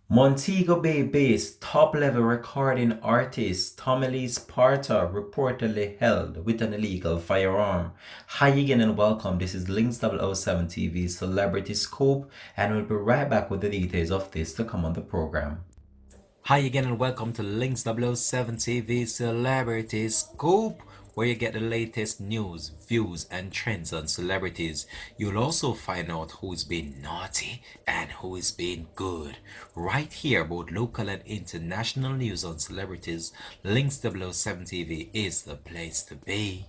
Montego Bay-based top-level recording artist Tommy Sparta reportedly held with an illegal firearm. Hi again and welcome. This is Links 007 TV Celebrity Scoop, and we'll be right back with the details of this to come on the program. Hi again and welcome to Links 007 TV Celebrity Scoop, where you get the latest news, views, and trends on celebrities. You'll also find out who's been naughty and who is being good. Right here, both local and international news on celebrities, Links 007 TV is the place to be.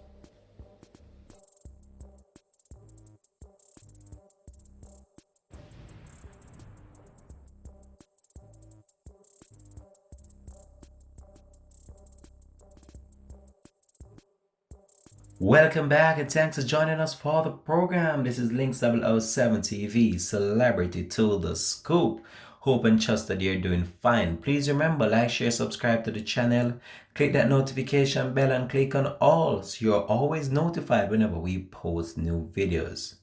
Welcome back and thanks for joining us for the program. This is Links 007 TV, Celebrity to the Scoop. Hope and trust that you're doing fine. Please remember, like, share, subscribe to the channel. Click that notification bell and click on all so you're always notified whenever we post new videos.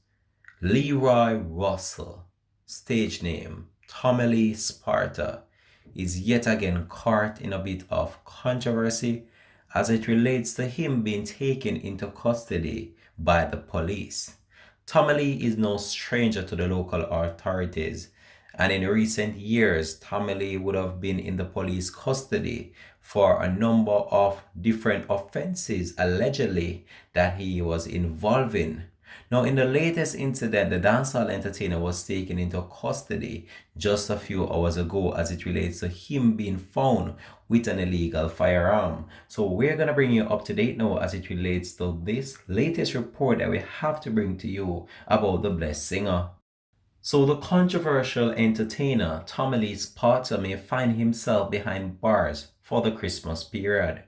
Leroy Russell, stage name Tommy Lee Sparta, is yet again caught in a bit of controversy as it relates to him being taken into custody by the police. Tommy Lee is no stranger to the local authorities, and in recent years, Tommy Lee would have been in the police custody for a number of different offenses allegedly that he was involved in. Now, in the latest incident, the dancehall entertainer was taken into custody just a few hours ago as it relates to him being found with an illegal firearm. So we're going to bring you up to date now as it relates to this latest report that we have to bring to you about the blessed singer. So the controversial entertainer Tommy Lee Sparta may find himself behind bars for the Christmas period.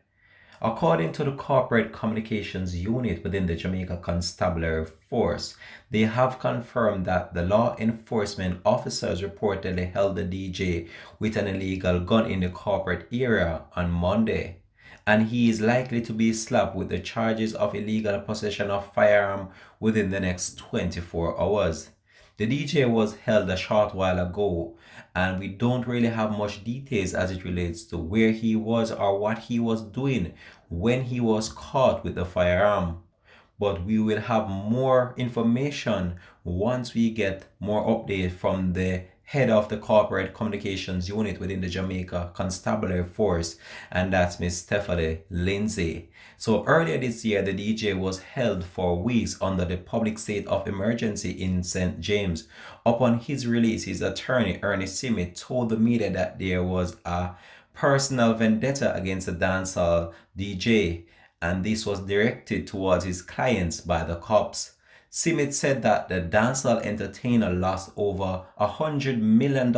According to the Corporate Communications Unit within the Jamaica Constabulary Force, they have confirmed that the law enforcement officers reportedly held the DJ with an illegal gun in the corporate area on Monday, and he is likely to be slapped with the charges of illegal possession of firearm within the next 24 hours. The DJ was held a short while ago, and we don't really have much details as it relates to where he was or what he was doing when he was caught with the firearm. But we will have more information once we get more update from the head of the corporate communications unit within the Jamaica Constabulary Force, and that's Miss Stephanie Lindsay. So earlier this year, the DJ was held for weeks under the public state of emergency in St. James. Upon his release, his attorney, Ernest Simmet, told the media that there was a personal vendetta against the dancehall DJ, and this was directed towards his clients by the cops. Simmet said that the dancehall entertainer lost over $100 million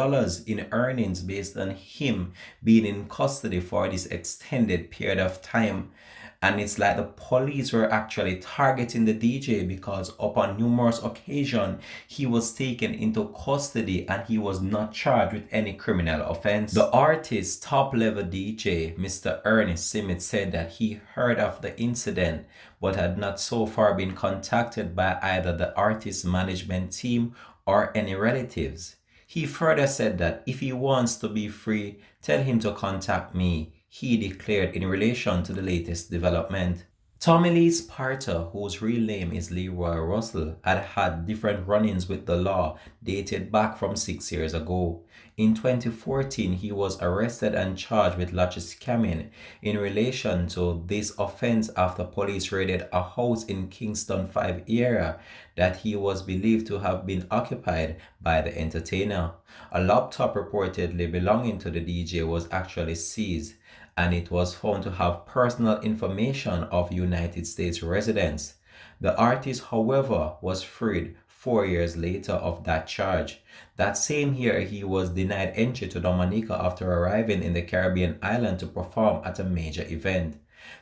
in earnings based on him being in custody for this extended period of time. And it's like the police were actually targeting the DJ because upon numerous occasions he was taken into custody and he was not charged with any criminal offense. The artist's top-level DJ, Mr. Ernest Simmet, said that he heard of the incident but had not so far been contacted by either the artist's management team or any relatives. He further said that if he wants to be free, tell him to contact me, he declared in relation to the latest development. Tommy Lee Sparta, whose real name is Leroy Russell, had had different run-ins with the law dated back from 6 years ago. In 2014, he was arrested and charged with large scamming in relation to this offense after police raided a house in Kingston 5 area that he was believed to have been occupied by the entertainer. A laptop reportedly belonging to the DJ was actually seized, and it was found to have personal information of United States residents. The artist, however, was freed 4 years later of that charge. That same year, he was denied entry to Dominica after arriving in the Caribbean island to perform at a major event.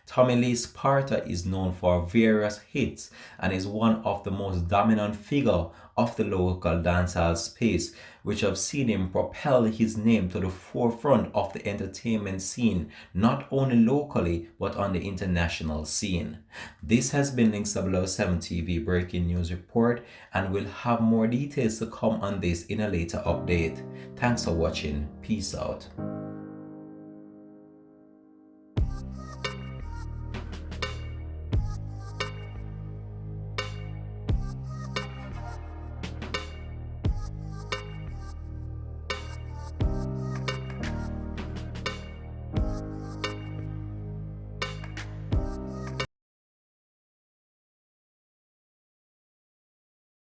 Tommy Lee Sparta is known for various hits and is one of the most dominant figures of the local dancehall space, which have seen him propel his name to the forefront of the entertainment scene, not only locally but on the international scene. This has been Links 007 TV Breaking News Report, and we'll have more details to come on this in a later update. Thanks for watching. Peace out.